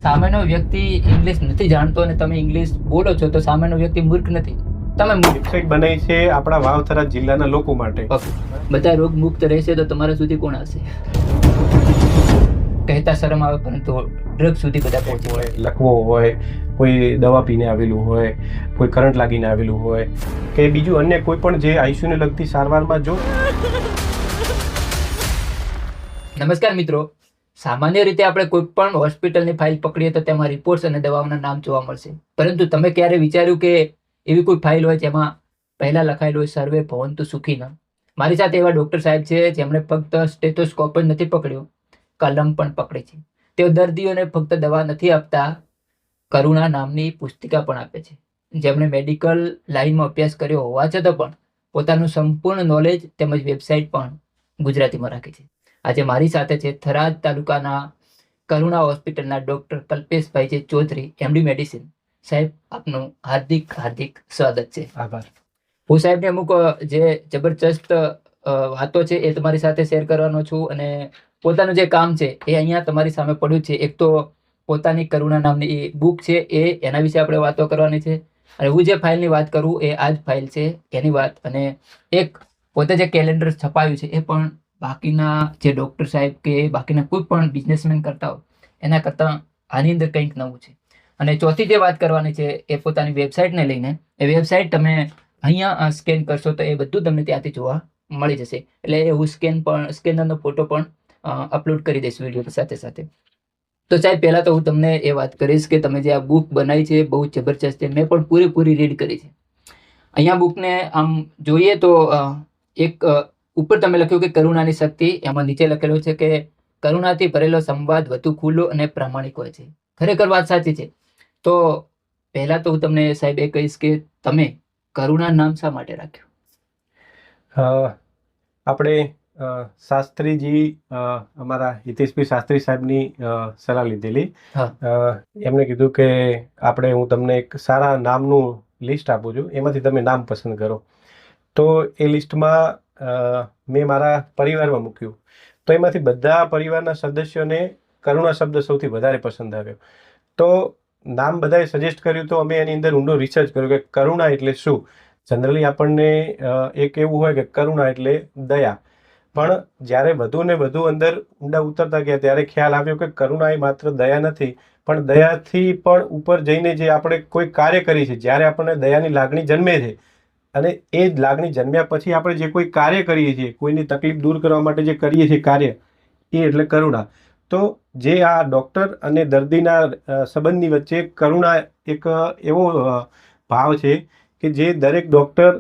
સામેનો વ્યક્તિ ઇંગ્લિશ નથી જાણતો અને તમે ઇંગ્લિશ બોલો છો તો સામેનો વ્યક્તિ મૂર્ખ નથી, તમે મૂર્ખ. વેબસાઇટ બનાવી છે આપણા વાવથરા જિલ્લાના લોકો માટે. બધા રોગ મુક્ત રહેશે તો તમારા સુધી કોણ આવશે? કહેતા શરમ આવે પરંતુ ડ્રગ સુધી બધા પહોંચે. હોય લખવો હોય, કોઈ દવા પીને આવેલું હોય, કોઈ કરંટ લાગીને આવેલું હોય કે બીજું અન્ય કોઈ પણ જે આઈસીયુને લગતી સારવારમાં જો. નમસ્કાર મિત્રો, સામાન્ય રીતે આપણે કોઈ પણ હોસ્પિટલની ફાઇલ પકડીએ તો તેમાં રિપોર્ટ્સ અને દવાઓના નામ જોવા મળશે, પરંતુ તમે ક્યારે વિચાર્યું કે એવી કોઈ ફાઇલ હોય જેમાં પહેલા લખાયેલું હોય સર્વે ભવંતુ સુખીના? મારી સાથે એવા ડૉક્ટર સાહેબ છે જેમણે ફક્ત સ્ટેથોસ્કોપ જ નથી પકડ્યો, કલમ પણ પકડે છે. તેઓ દર્દીઓને ફક્ત દવા નથી આપતા, કરુણા નામની પુસ્તિકા પણ આપે છે. જેમણે મેડિકલ લાઇનમાં અભ્યાસ કર્યો હોવા છતાં પણ પોતાનું સંપૂર્ણ નોલેજ તેમજ વેબસાઇટ પણ ગુજરાતીમાં રાખે છે. આજે મારી સાથે છે થરાદ તાલુકાના કરુણા હોસ્પિટલના ડૉક્ટર કલ્પેશભાઈ જે ચૌધરી, એમડી મેડિસિન. સાહેબ, આપનું હાર્દિક હાર્દિક સ્વાગત છે. આભાર. હું સાહેબને અમુક જે જબરજસ્ત વાતો છે એ તમારી સાથે શેર કરવાનો છું અને પોતાનું જે કામ છે એ અહીંયા તમારી સામે પડ્યું છે. એક તો પોતાની કરુણા નામની બુક છે એના વિશે આપણે વાતો કરવાની છે, અને હું જે ફાઇલની વાત કરું એ આ જ ફાઇલ છે એની વાત. અને એક પોતે જે કેલેન્ડર છપાયું છે એ પણ બાકીના જે ડૉક્ટર સાહેબ કે બાકીના કોઈ પણ બિઝનેસમેન કરતા હોય એના કરતાં આની અંદર કંઈક નવું છે. અને ચોથી જે વાત કરવાની છે એ પોતાની વેબસાઇટને લઈને. એ વેબસાઇટ તમે અહીંયા સ્કેન કરશો તો એ બધું તમને ત્યાંથી જોવા મળી જશે. એટલે હું સ્કેનરનો ફોટો પણ અપલોડ કરી દઈશ વિડીયોની સાથે સાથે. તો સાહેબ, પહેલાં તો હું તમને એ વાત કરીશ કે તમે જે આ બુક બનાવી છે બહુ જબરજસ્ત છે. મેં પણ પૂરેપૂરી રીડ કરી છે. અહીંયા બુકને આમ જોઈએ તો એક ઉપર તમે લખ્યું કે કરુણાની શક્તિ, એમાં નીચે લખેલું છે કે કરુણાથી ભરેલો સંવાદ વધુ ખુલ્લો અને પ્રામાણિક હોય છે. ખરેખર વાત સાચી છે. તો પહેલા તો હું તમને સાહેબ એ કહીશ કે તમે કરુણા નામ શા માટે રાખ્યું? આપણે શાસ્ત્રીજી અમારા હિતેશભાઈ શાસ્ત્રી સાહેબની સલાહ લીધેલી. એમણે કીધું કે હું તમને એક સારા નામનું લિસ્ટ આપું છું, એમાંથી તમે નામ પસંદ કરો. તો એ લિસ્ટમાં મેં મારા પરિવારમાં મૂક્યું, તો એમાંથી બધા પરિવારના સદસ્યોને કરુણા શબ્દ સૌથી વધારે પસંદ આવ્યો. તો નામ બધાએ સજેસ્ટ કર્યું, તો અમે એની અંદર ઊંડો રિસર્ચ કર્યો કે કરુણા એટલે શું. જનરલી આપણને એક એવું હોય કે કરુણા એટલે દયા, પણ જ્યારે વધુ ને વધુ અંદર ઊંડા ઉતરતા ગયા ત્યારે ખ્યાલ આવ્યો કે કરુણા એ માત્ર દયા નથી, પણ દયાથી પણ ઉપર જઈને જે આપણે કોઈ કાર્ય કરીએ છીએ, જ્યારે આપણને દયાની લાગણી જન્મે છે અને એ જ લાગણી જન્મ્યા પછી આપણે જે કોઈ કાર્ય કરીએ છીએ, કોઈની તકલીફ દૂર કરવા માટે જે કરીએ છીએ કાર્ય, એ એટલે કરુણા. તો જે આ ડૉક્ટર અને દર્દીના સંબંધની વચ્ચે કરુણા એક એવો ભાવ છે કે જે દરેક ડૉક્ટર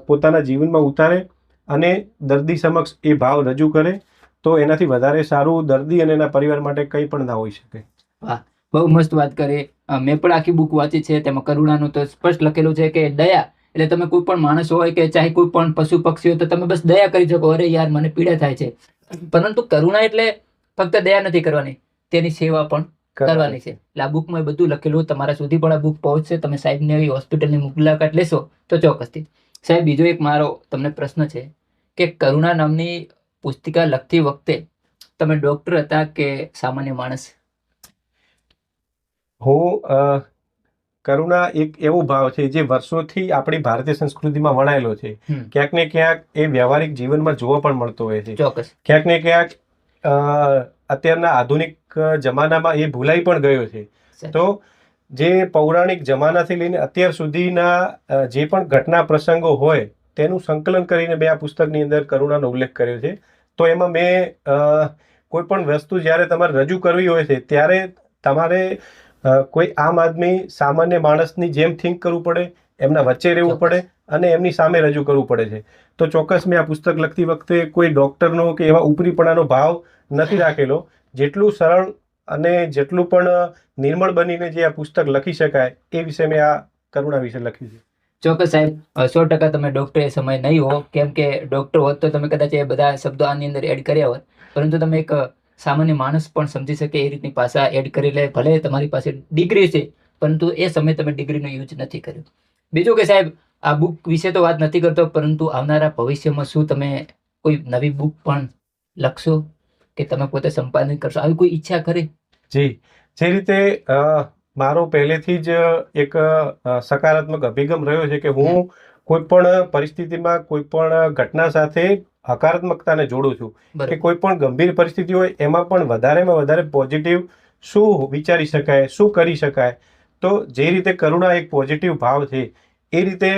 પોતાના જીવનમાં ઉતારે અને દર્દી સમક્ષ એ ભાવ રજૂ કરે, તો એનાથી વધારે સારું દર્દી અને એના પરિવાર માટે કંઈ પણ ના હોઈ શકે. વાહ, બહુ મસ્ત વાત કરી. મેં પણ આખી બુક વાંચી છે. તેમાં કરુણાનું તો સ્પષ્ટ લખેલું છે કે દયા એટલે તમે કોઈ પણ માણસ હોય કે ચાહે કોઈ પણ પશુ પક્ષી હોય તો તમે બસ દયા કરી શકો, અરે યાર મને પીડા થાય છે. પરંતુ કરુણા એટલે ફક્ત દયા નથી કરવાની, તેની સેવા પણ કરવાની છે. એટલે આ બુકમાં બધું લખેલું. તમારા સુધી પણ આ બુક પહોંચશે. તમે સાહેબની આવી હોસ્પિટલની મુલાકાત લેશો તો ચોક્કસથી. સાહેબ, બીજો એક મારો તમને પ્રશ્ન છે કે કરુણા નામની પુસ્તિકા લખતી વખતે તમે ડૉક્ટર હતા કે સામાન્ય માણસ? હું કરુણા એક એવો ભાવ છે જે વર્ષોથી આપણી ભારતીય સંસ્કૃતિમાં વણાયેલો છે. ક્યાંક ને ક્યાંક એ વ્યવહારિક જીવનમાં જોવા પણ મળતો હોય છે. ચોક્કસ. ક્યાંક ને ક્યાંક અત્યારના આધુનિક જમાનામાં એ ભૂલાઈ પણ ગયો છે. તો જે પૌરાણિક જમાનાથી લઈને અત્યાર સુધીના જે પણ ઘટના પ્રસંગો હોય તેનું સંકલન કરીને મેં આ પુસ્તકની અંદર કરુણાનો ઉલ્લેખ કર્યો છે. તો એમાં મેં કોઈ પણ વસ્તુ જ્યારે તમારે રજૂ કરવી હોય છે ત્યારે તમારે કોઈ આમ આદમી સામાન્ય માણસની જેમ થિંક કરવું પડે, એમના વચ્ચે રહેવું પડે અને એમની સામે રજૂ કરવું પડે છે. તો ચોક્કસ મેં આ પુસ્તક લખતી વખતે કોઈ ડૉક્ટરનો કે એવા ઉપરીપણાનો ભાવ નથી રાખેલો. જેટલું સરળ અને જેટલું પણ નિર્મળ બનીને જે આ પુસ્તક લખી શકાય એ વિશે મેં આ કરુણા વિશે લખ્યું છે. ચોક્કસ સાહેબ, 100% તમે ડૉક્ટર એ સમય નહીં હો, કેમ કે ડૉક્ટર હોત તો તમે કદાચ એ બધા શબ્દો આની અંદર એડ કર્યા હોત, પરંતુ તમે એક સામાન્ય માણસ પણ સમજી શકે એ રીતની ભાષા એડ કરી લે. ભલે તમારી પાસે ડિગ્રી છે પરંતુ એ સમયે તમે ડિગ્રીનો યુઝ નથી કર્યો. બીજું કે સાહેબ, આ બુક વિશે તો વાત નથી કરતો, પરંતુ આવનારા ભવિષ્યમાં શું તમે કોઈ નવી બુક પણ લખશો કે તમે પોતે સંપાદન કરશો, આવી કોઈ ઈચ્છા ખરી? જી, જે રીતે મારો પહેલેથી જ એક સકારાત્મક અભિગમ રહ્યો છે કે હું કોઈ પણ પરિસ્થિતિમાં કોઈ પણ ઘટના સાથે હકારાત્મકતાને જોડું છું કે કોઈ પણ ગંભીર પરિસ્થિતિ હોય એમાં પણ વધારેમાં વધારે પોઝિટિવ શું વિચારી શકાય, શું કરી શકાય. તો જે રીતે કરુણા એક પોઝિટિવ ભાવ છે એ રીતે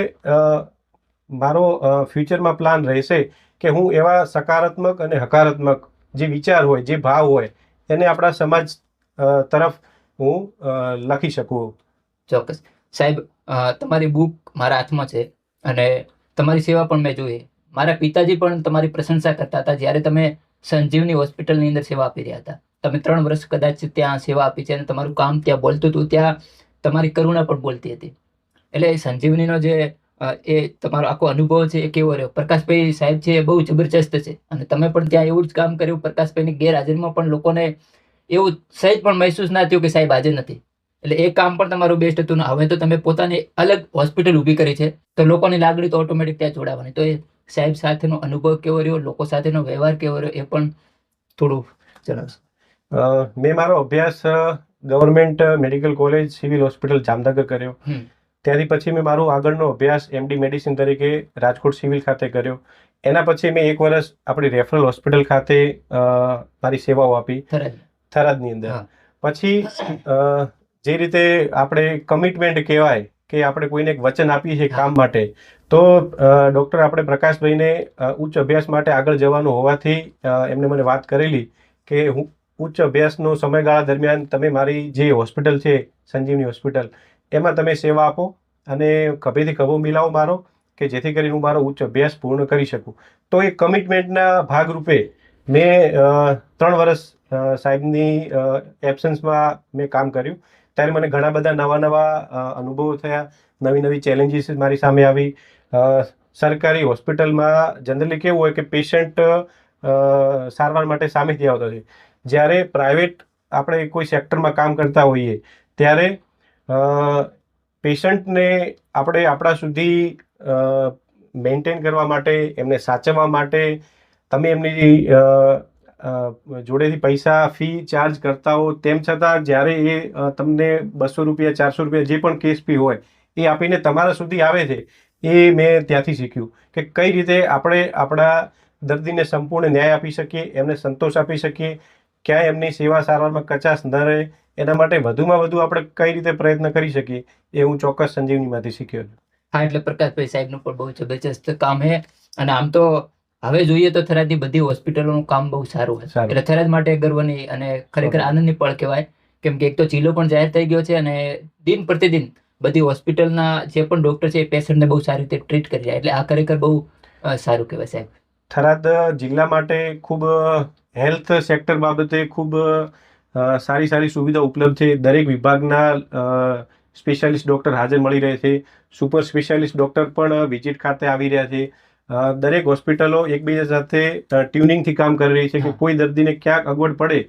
મારો ફ્યુચરમાં પ્લાન રહેશે કે હું એવા સકારાત્મક અને હકારાત્મક જે વિચાર હોય, જે ભાવ હોય એને આપણા સમાજ તરફ હું લખી શકું. ચોક્કસ સાહેબ, તમારી બુક મારા હાથમાં છે અને તમારી સેવા પણ મેં જોઈ. મારા પિતાજી પણ તમારી પ્રશંસા કરતા હતા જ્યારે તમે સંજીવની હોસ્પિટલની અંદર સેવા આપી રહ્યા હતા. તમે 3 વર્ષ કદાચ ત્યાં સેવા આપી છે અને તમારું કામ ત્યાં બોલતું હતું, ત્યાં તમારી કરુણા પણ બોલતી હતી. એટલે સંજીવનીનો જે એ તમારો આખો અનુભવ છે એ કેવો રહ્યો? પ્રકાશભાઈ સાહેબ છે એ બહુ જબરજસ્ત છે અને તમે પણ ત્યાં એવું જ કામ કર્યું. પ્રકાશભાઈની ગેરહાજરીમાં પણ લોકોને એવું સહેજ પણ મહેસૂસ ના થયું કે સાહેબ હાજર નથી. એટલે એ કામ પણ તમારું બેસ્ટ હતું ને હવે તો તમે પોતાની અલગ હોસ્પિટલ ઊભી કરી છે તો લોકોની લાગણી તો ઓટોમેટિક ત્યાં જોડાવાની. તો એ સાહેબ સાથેનો અનુભવ કેવો રહ્યો, લોકો સાથેનો વ્યવહાર કેવો રહ્યો એ પણ થોડું જણાવશો. મેં મારો અભ્યાસ government medical college civil hospital Jamnagar કર્યો. ત્યાંથી પછી મેં મારો આગળનો અભ્યાસ MD મેડિસિન તરીકે રાજકોટ સિવિલ ખાતે કર્યો. એના પછી મેં 1 વર્ષ આપણી રેફરલ હોસ્પિટલ ખાતે મારી સેવાઓ આપી થરાદની અંદર. પછી જે રીતે આપણે કમિટમેન્ટ કહેવાય કે આપણે કોઈને એક વચન આપીએ છીએ કામ માટે, તો ડૉક્ટર આપણે પ્રકાશભાઈને ઉચ્ચ અભ્યાસ માટે આગળ જવાનું હોવાથી એમને મને વાત કરેલી કે હું ઉચ્ચ અભ્યાસનો સમયગાળા દરમિયાન તમે મારી જે હોસ્પિટલ છે સંજીવની હોસ્પિટલ એમાં તમે સેવા આપો અને ખભેથી ખભો મિલાવો મારો, કે જેથી કરીને હું મારો ઉચ્ચ અભ્યાસ પૂર્ણ કરી શકું. તો એ કમિટમેન્ટના ભાગરૂપે મેં 3 વર્ષ સાહેબની એબ્સન્સમાં મેં કામ કર્યું. ત્યારે મને ઘણા બધા નવા અનુભવો થયા, નવી ચેલેન્જીસ મારી સામે આવી. સરકારી હોસ્પિટલમાં જનરલી કેવું હોય કે પેશન્ટ સારવાર માટે સામેથી આવતો છે. જ્યારે પ્રાઇવેટ આપણે કોઈ સેક્ટરમાં કામ કરતા હોઈએ ત્યારે પેશન્ટને આપણે આપણા સુધી મેન્ટેન કરવા માટે, એમને સાચવવા માટે તમે એમની જોડેથી પૈસા ફી ચાર્જ કરતા હો, તેમ છતાં જ્યારે એ તમને 200 રૂપિયા 400 રૂપિયા જે પણ કેસ ફી હોય એ આપીને તમારા સુધી આવે છે, એ મેં ત્યાંથી શીખ્યું કે કઈ રીતે આપણે આપણા દર્દીને સંપૂર્ણ ન્યાય આપી શકીએ, એમને સંતોષ આપી શકીએ, ક્યાંય એમની સેવા સારવારમાં કચાશ ન રહે. એના માટે વધુમાં વધુ આપણે કઈ રીતે પ્રયત્ન કરી શકીએ એ હું ચોક્કસ સંજીવનીમાંથી શીખ્યો છું. હા, એટલે પ્રકાશભાઈ સાહેબનું પણ બહુ જબરજસ્ત કામ છે અને આમ તો હવે જોઈએ તો થરાદની બધી હોસ્પિટલોનું કામ બહુ સારું છે. એટલે થરાદ માટે ગર્વની અને ખરેખર આનંદની પળ કહેવાય, કેમ કે એક તો જિલ્લો પણ જાહેર થઈ ગયો છે અને દિન પ્રતિદિન બધી હોસ્પિટલના જે પણ ડોક્ટર છે એ પેશન્ટને બહુ સારી રીતે ટ્રીટ કરી રહ્યા. એટલે આ ખરેખર બહુ સારું કહેવાય સાહેબ. થરાદ જિલ્લા માટે ખૂબ હેલ્થ સેક્ટર બાબતે ખૂબ સારી સુવિધા ઉપલબ્ધ છે. દરેક વિભાગના સ્પેશિયાલિસ્ટ ડૉક્ટર હાજર મળી રહે છે. સુપર સ્પેશિયાલિસ્ટ ડૉક્ટર પણ વિઝિટ ખાતે આવી રહ્યા છે. દરેક હોસ્પિટલો એકબીજા સાથે ટ્યુનિંગથી કામ કરી રહી છે કે કોઈ દર્દીને ક્યાંક અગવડ પડે,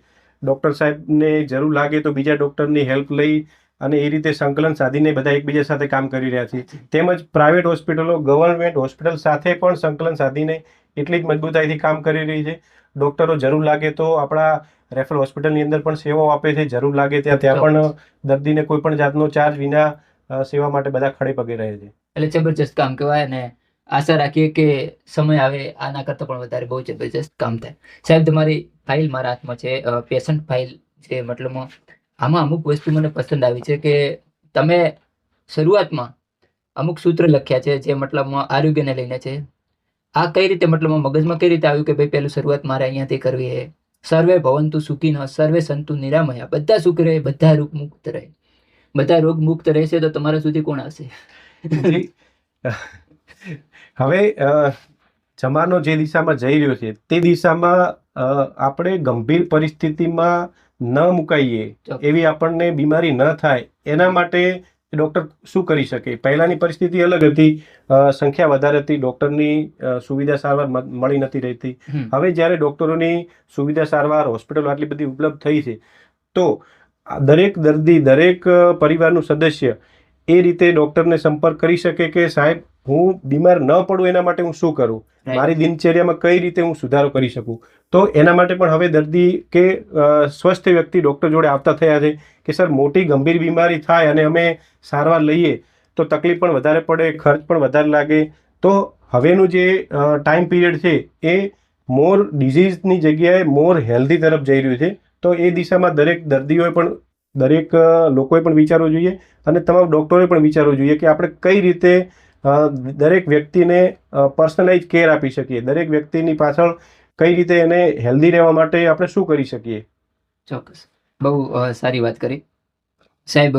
ડૉક્ટર સાહેબને જરૂર લાગે તો બીજા ડૉક્ટરની હેલ્પ લઈ અને એ રીતે સંકલન સાધીને બધા એકબીજા સાથે કામ કરી રહ્યા છે. તેમજ પ્રાઇવેટ હોસ્પિટલો ગવર્મેન્ટ હોસ્પિટલ સાથે પણ સંકલન સાધીને એટલી જ મજબૂતાઈથી કામ કરી રહી છે. ડૉક્ટરો જરૂર લાગે તો આપણા રેફરલ હોસ્પિટલની અંદર પણ સેવાઓ આપે છે. જરૂર લાગે ત્યાં પણ દર્દીને કોઈ પણ જાતનો ચાર્જ વિના સેવા માટે બધા ખડે પગે રહે છે. એટલે જબરજસ્ત કામ કહેવાય અને આશા રાખીએ કે સમય આવે આના કરતાં પણ વધારે બહુ જબરજસ્ત કામ થાય. સાહેબ, તમારી ફાઇલ મારા હાથમાં છે, પેશન્ટ ફાઇલ છે. મતલબ આમાં અમુક વસ્તુ મને પસંદ આવી છે કે તમે શરૂઆતમાં અમુક સૂત્ર લખ્યા છે જે મતલબમાં આરોગ્યને લઈને છે. આ કઈ રીતે મતલબ મગજમાં કઈ રીતે આવ્યું કે ભાઈ પહેલું શરૂઆત મારે અહીંયાથી કરવી છે? સર્વે ભવંતુ સુખીનઃ, સર્વે સંતુ નિરામયા, બધા સુખ રહે, બધા રોગ મુક્ત રહે. બધા રોગ મુક્ત રહેશે તો તમારા સુધી કોણ આવશે? હવે જમાનો જે દિશામાં જઈ રહ્યો છે તે દિશામાં આપણે ગંભીર પરિસ્થિતિમાં ન મુકાઈએ, એવી આપણને બીમારી ન થાય એના માટે ડૉક્ટર શું કરી શકે? પહેલાંની પરિસ્થિતિ અલગ હતી, સંખ્યા વધારે હતી, ડૉક્ટરની સુવિધા સારવાર મળી નથી રહેતી. હવે જ્યારે ડૉક્ટરોની સુવિધા સારવાર હોસ્પિટલો આટલી બધી ઉપલબ્ધ થઈ છે તો દરેક દર્દી, દરેક પરિવારનું સદસ્ય એ રીતે ડૉક્ટરને સંપર્ક કરી શકે કે સાહેબ હું બીમાર ન પડું એના માટે હું શું કરું, મારી દિનચર્યામાં કઈ રીતે હું સુધારો કરી શકું. તો એના માટે પણ હવે દર્દી કે સ્વસ્થ વ્યક્તિ ડૉક્ટર જોડે આવતા થયા છે કે સર મોટી ગંભીર બીમારી થાય અને અમે સારવાર લઈએ તો તકલીફ પણ વધારે પડે, ખર્ચ પણ વધારે લાગે. તો હવેનું જે ટાઈમ પીરિયડ છે એ મોર ડિઝીઝની જગ્યાએ મોર હેલ્ધી તરફ જઈ રહ્યું છે. તો એ દિશામાં દરેક દર્દીઓએ પણ, દરેક લોકોએ પણ વિચારવું જોઈએ અને તમામ ડૉક્ટરોએ પણ વિચારવું જોઈએ કે આપણે કઈ રીતે દરેક વ્યક્તિને પર્સનલાઇઝ કેર આપી શકીએ, દરેક વ્યક્તિની પાછળ કઈ રીતે એને હેલ્ધી રહેવા માટે આપણે શું કરી શકીએ. ચોક્કસ, બહુ સારી વાત કરી સાહેબ.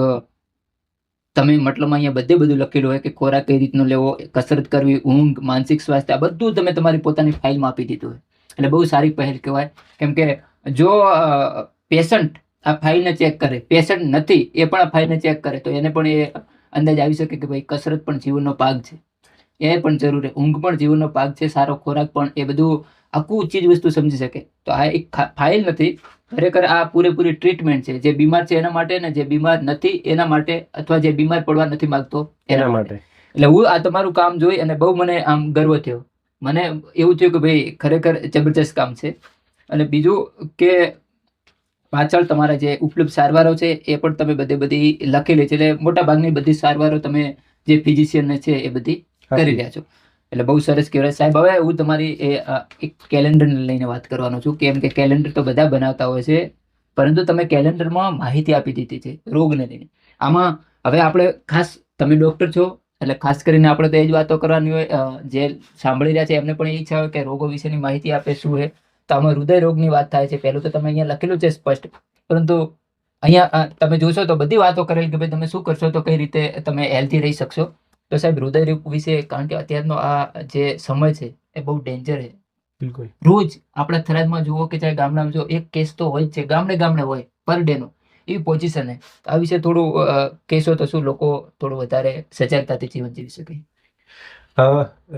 તમે મતલબ અહીંયા બધું લખેલું હોય કે ખોરાક કઈ રીતનો લેવો, કસરત કરવી, ઊંઘ, માનસિક સ્વાસ્થ્ય, આ બધું તમે તમારી પોતાની ફાઇલમાં આપી દીધું હોય. એટલે બહુ સારી પહેલ કહેવાય. કેમ કે જો પેશન્ટ આ ફાઇલને ચેક કરે, પેશન્ટ નથી એ પણ આ ફાઇલને ચેક કરે, તો એને પણ એ અંદાજ આવી શકે કે ભાઈ કસરત પણ જીવનનો ભાગ છે, એ પણ જરૂરી, ઊંઘ પણ જીવનનો ભાગ છે, સારો ખોરાક પણ, એ બધું આખું ચીજ વસ્તુ સમજી શકે. તો આ એક ફાઇલ નથી, ખરેખર આ પૂરેપૂરી ટ્રીટમેન્ટ છે. જે બીમાર છે એના માટે ને જે બીમાર નથી એના માટે, અથવા જે બીમાર પડવા નથી માંગતો એના માટે. એટલે હું આ તમારું કામ જોઈ અને બહુ મને આમ ગર્વ થયો. મને એવું થયું કે ભાઈ ખરેખર જબરજસ્ત કામ છે. અને બીજું કે પાછળ તમારા જે ઉપલબ્ધ સારવારો છે એ પણ તમે બધી લખેલી છે. એટલે મોટા ભાગની બધી સારવારો તમે જે ફિઝિશિયન છે એ બધી કરી રહ્યા છો. એટલે બહુ સરસ કહેવાય સાહેબ. હવે હું તમારી એક કેલેન્ડર લઈને વાત કરવાનો છું. કેમ કે કેલેન્ડર તો બધા બનાવતા હોય છે, પરંતુ તમે કેલેન્ડરમાં માહિતી આપી દીધી છે રોગને લઈને. આમાં હવે આપણે ખાસ, તમે ડૉક્ટર છો એટલે ખાસ કરીને આપણે તો એ જ વાતો કરવાની હોય. જે સાંભળી રહ્યા છે એમને પણ એ ઈચ્છા હોય કે રોગો વિશેની માહિતી આપે શું છે. તો આમાં હૃદય રોગની વાત થાય છે. પહેલું તો તમે અહીંયા લખેલું છે સ્પષ્ટ, પરંતુ અહીંયા તમે જોશો તો બધી વાતો કરેલી કે ભાઈ તમે શું કરશો તો કઈ રીતે તમે હેલ્ધી રહી શકશો. તો સાહેબ હૃદય રોગ વિશે, કારણ કે અત્યારનો આ જે સમય છે એ બહુ ડેન્જર છે. બિલકુલ. રોજ આપણા થરાદમાં જુઓ કે ચાહે ગામડામાં જુઓ, એક કેસ તો હોય જ છે, ગામડે હોય પર ડે નો, એવી પોઝિશન છે. આ વિશે થોડું કહેશો તો શું લોકો થોડું વધારે સજાગતાથી જીવન જીવી શકે.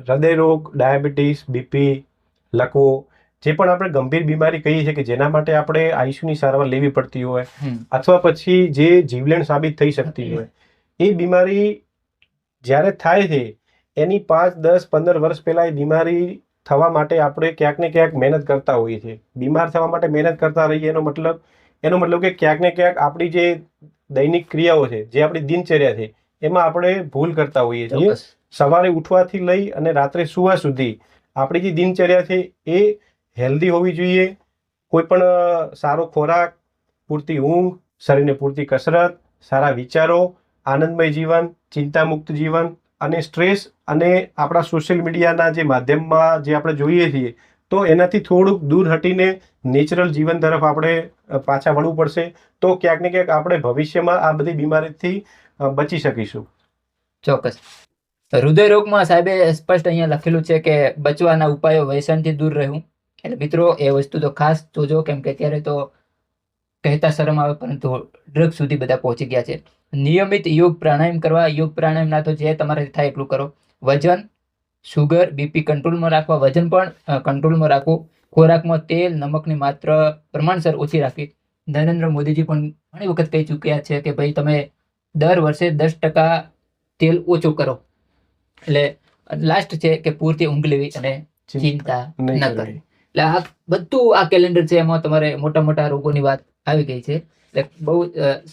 હૃદય રોગ, ડાયાબિટીસ, બીપી, લકવો, જે પણ આપણે ગંભીર બીમારી કહીએ છીએ કે જેના માટે આપણે આઈસીયુની સારવાર લેવી પડતી હોય અથવા પછી જે જીવલેણ સાબિત થઈ શકતી હોય, એ બીમારી જ્યારે થાય છે એની 5, 10, 15 વર્ષ પહેલાં એ બીમારી થવા માટે આપણે ક્યાંક ને ક્યાંક મહેનત કરતા હોઈએ છીએ. બીમાર થવા માટે મહેનત કરતા રહીએ એનો મતલબ કે ક્યાંક ને ક્યાંક આપણી જે દૈનિક ક્રિયાઓ છે, જે આપણી દિનચર્યા છે, એમાં આપણે ભૂલ કરતા હોઈએ છીએ. સવારે ઉઠવાથી લઈ અને રાત્રે સૂવા સુધી આપણી જે દિનચર્યા છે એ હેલ્ધી હોવી જોઈએ. કોઈ પણ સારો ખોરાક, પૂરતી ઊંઘ, શરીરને પૂરતી કસરત, સારા વિચારો, આનંદમય જીવન, ચિંતામુક્ત જીવન, અને સ્ટ્રેસ અને આપણા સોશિયલ મીડિયાના જે માધ્યમમાં જે આપણે જોઈએ છીએ તો એનાથી થોડુંક દૂર હટીને નેચરલ જીવન તરફ આપણે પાછા વળવું પડશે. તો ક્યાંક ને ક્યાંક આપણે ભવિષ્યમાં આ બધી બીમારીથી બચી શકીશું. ચોક્કસ. હૃદય રોગમાં સાહેબે સ્પષ્ટ અહીંયા લખેલું છે કે બચવાના ઉપાયો, વ્યસનથી દૂર રહેવું. એટલે મિત્રો એ વસ્તુ તો ખાસ જોજો, કેમ કે અત્યારે તો કહેતા શરમ આવે પરંતુ ડ્રગ સુધી બધા પહોંચી ગયા છે. નિયમિત યોગ પ્રાણાયામ કરવા. યોગ પ્રાણાયામના તો જે તમારે થાય એટલું કરો. વજન, સુગર, બીપી કંટ્રોલમાં રાખવા. વજન પણ કંટ્રોલમાં રાખવું. ખોરાકમાં તેલ, નમકની માત્ર પ્રમાણસર ઓછી રાખવી. નરેન્દ્ર મોદીજી પણ ઘણી વખત કહી ચૂક્યા છે કે ભાઈ તમે દર વર્ષે 10% તેલ ઓછું કરો. એટલે લાસ્ટ છે કે પૂરતી ઊંઘ લેવી અને ચિંતા ન કરવી. એટલે આ બધું આ કેલેન્ડર છે, એમાં તમારે મોટા રોગોની વાત આવી ગઈ છે. એટલે બહુ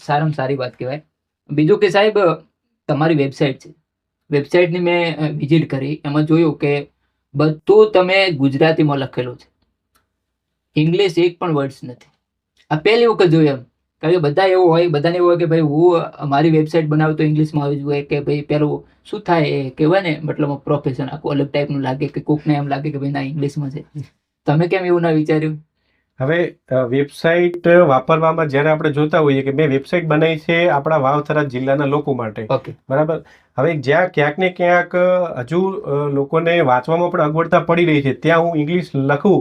સારામાં સારી વાત કહેવાય. બીજું કે સાહેબ તમારી વેબસાઇટ છે, વેબસાઇટની મેં વિઝિટ કરી, એમાં જોયું કે બધું તમે ગુજરાતીમાં લખેલું છે, ઇંગ્લિશ એક પણ વર્ડ્સ નથી. આ પહેલી વખત જોયું એમ. કારણ કે બધા એવું હોય, બધાને એવું હોય કે ભાઈ હું મારી વેબસાઇટ બનાવું તો ઇંગ્લિશમાં આવી જોઈએ, કે ભાઈ પેલું શું થાય એ કહેવાય ને, મતલબ પ્રોફેશન આખું અલગ ટાઈપનું લાગે, કે કોકને એમ લાગે કે ભાઈ ના ઇંગ્લિશમાં છે. તમે કેમ એવું ના વિચાર્યું? હવે વેબસાઇટ વાપરવામાં જ્યારે આપણે જોતા હોઈએ કે મેં વેબસાઇટ બનાવી છે આપણા વાવ-થરાદ જિલ્લાના લોકો માટે, બરાબર. હવે જ્યાં ક્યાંક ને ક્યાંક હજુ લોકોને વાંચવામાં પણ અગવડતા પડી રહી છે, ત્યાં હું ઇંગ્લિશ લખું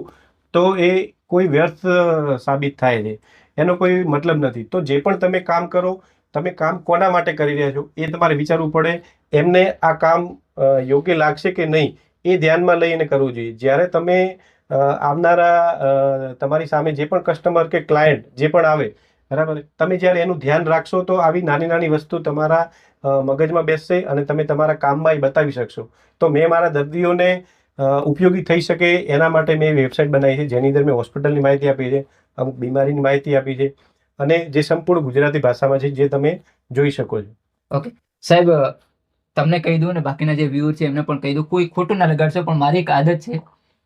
તો એ કોઈ વ્યર્થ સાબિત થાય છે, એનો કોઈ મતલબ નથી. તો જે પણ તમે કામ કરો, તમે કામ કોના માટે કરી રહ્યા છો એ તમારે વિચારવું પડે. એમને આ કામ યોગ્ય લાગશે કે નહીં એ ધ્યાનમાં લઈને કરવું જોઈએ. જ્યારે તમે આવનારા તમારી સામે જે પણ કસ્ટમર કે ક્લાયન્ટ જે પણ આવે બરાબર. તમે જ્યારે એનું ધ્યાન રાખશો તો આવી નાની નાની વસ્તુ તમારા મગજમાં બેસશે અને તમે તમારા કામમાં એ બતાવી શકશો. તો મેં મારા દર્દીઓને ઉપયોગી થઈ શકે એના માટે મેં વેબસાઇટ બનાવી છે, જેની અંદર મેં હોસ્પિટલની માહિતી આપી છે, અમુક બીમારીની માહિતી આપી છે, અને જે સંપૂર્ણ ગુજરાતી ભાષામાં છે, જે તમે જોઈ શકો છો. ઓકે સાહેબ, તમને કહી દઉં ને બાકીના જે વ્યૂઅર છે એમને પણ કહી દઉં, કોઈ ખોટું ના લગાડશો, પણ મારી એક આદત છે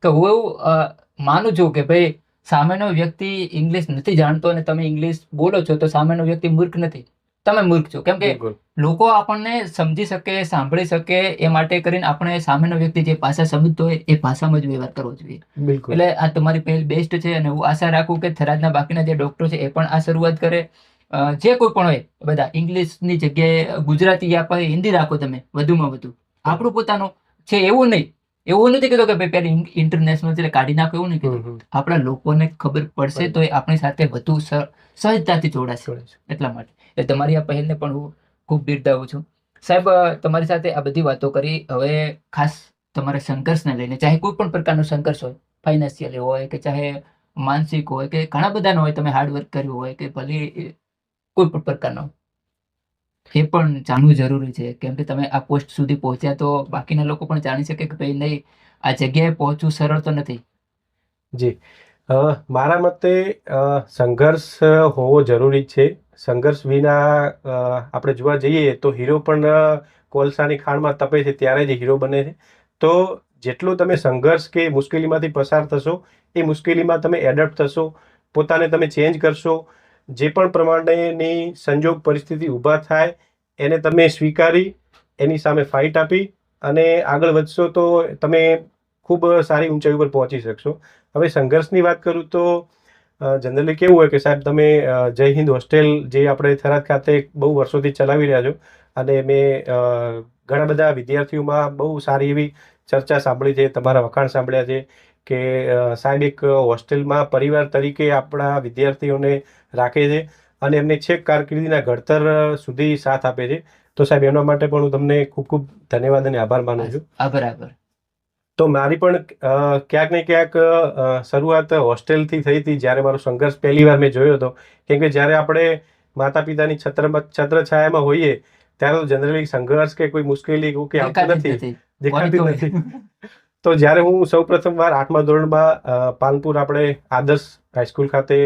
કે હું એવું માનું છું કે ભાઈ સામેનો વ્યક્તિ ઇંગ્લિશ નથી જાણતો અને તમે ઇંગ્લિશ બોલો છો તો સામેનો વ્યક્તિ મૂર્ખ નથી, તમે મૂર્ખ છો. કેમ કે બિલકુલ. લોકો આપણને સમજી શકે, સાંભળી શકે, એ માટે કરીને આપણે સામેનો વ્યક્તિ જે ભાષા સમજતો હોય એ ભાષામાં જ વ્યવહાર કરવો જોઈએ. બિલકુલ. એટલે આ તમારી પહેલ બેસ્ટ છે અને હું આશા રાખું કે થરાદના બાકીના જે ડોક્ટરો છે એ પણ આ શરૂઆત કરે. જે કોઈ પણ હોય બધા ઇંગ્લિશની જગ્યાએ ગુજરાતી યા પછી હિન્દી રાખો તમે વધુમાં વધુ. આપણું પોતાનું છે એવું નહીં, એવું નથી કીધું કે ભાઈ પહેલી ઇન્ટરનેશનલ છે કાઢી નાખો, એવું નહીં કીધું. આપણા લોકોને ખબર પડશે તો એ આપણી સાથે વધુ સહજતાથી જોડાશે. એટલા માટે એ તમારી આ પહેલને પણ હું ખૂબ બિરદાવું છું. સાહેબ, તમારી સાથે આ બધી વાતો કરી. હવે ખાસ તમારા સંઘર્ષને લઈને, ચાહે કોઈ પણ પ્રકારનો સંઘર્ષ હોય, ફાઇનાન્શિયલી હોય કે ચાહે માનસિક હોય કે ઘણા બધાનો હોય, તમે હાર્ડવર્ક કર્યું હોય કે ભલે કોઈ પણ પ્રકારનો, એ પણ જાણવું જરૂરી છે. કેમ કે તમે આ પોસ્ટ સુધી પહોંચ્યા તો બાકીના લોકો પણ જાણી શકે કે ભાઈ નહીં, આ જગ્યાએ પહોંચવું સરળ તો નથી. જી, મારા મતે સંઘર્ષ હોવો જરૂરી છે. સંઘર્ષ વિના આપણે જોવા જઈએ તો હીરો પણ કોલસાની ખાણમાં તપે છે ત્યારે જ હીરો બને છે. તો જેટલો તમે સંઘર્ષ કે મુશ્કેલીમાંથી પસાર થશો, એ મુશ્કેલીમાં તમે એડપ્ટ થશો, પોતાને તમે ચેન્જ કરશો, જે પણ પ્રમાણેની સંજોગ પરિસ્થિતિ ઊભા થાય એને તમે સ્વીકારી, એની સામે ફાઇટ આપી અને આગળ વધશો તો તમે ખૂબ સારી ઊંચાઈ ઉપર પહોંચી શકશો. હવે સંઘર્ષની વાત કરું તો જનરલી કેવું હોય કે સાહેબ, તમે જય હિન્દ હોસ્ટેલ જે આપણે થરાદ ખાતે બહુ વર્ષોથી ચલાવી રહ્યા છો, અને મેં ઘણા બધા વિદ્યાર્થીઓમાં બહુ સારી એવી ચર્ચા સાંભળી છે, તમારા વખાણ સાંભળ્યા છે કે સાહેબ એક હોસ્ટેલમાં પરિવાર તરીકે આપણા વિદ્યાર્થીઓને રાખે છે અને એમને છેક કારકિર્દીના ઘડતર સુધી સાથ આપે છે. તો સાહેબ, એના માટે પણ હું તમને ખૂબ ખૂબ ધન્યવાદ અને આભાર માનું છું. આભાર. તો મારી પણ ક્યાંક ને ક્યાંક શરૂઆત હોસ્ટેલથી થઈ હતી, જ્યારે મારો સંઘર્ષ પહેલી વાર મેં જોયો હતો. કેમ કે જ્યારે આપણે માતા પિતાની છત્રછાયામાં હોઈએ ત્યારે તો જનરલી સંઘર્ષ કે કોઈ મુશ્કેલી કે આવતી નથી, દેખાતી નથી. તો જ્યારે હું સૌ પ્રથમ વાર 8મા ધોરણમાં પાલનપુર આપણે આદર્શ હાઈસ્કૂલ ખાતે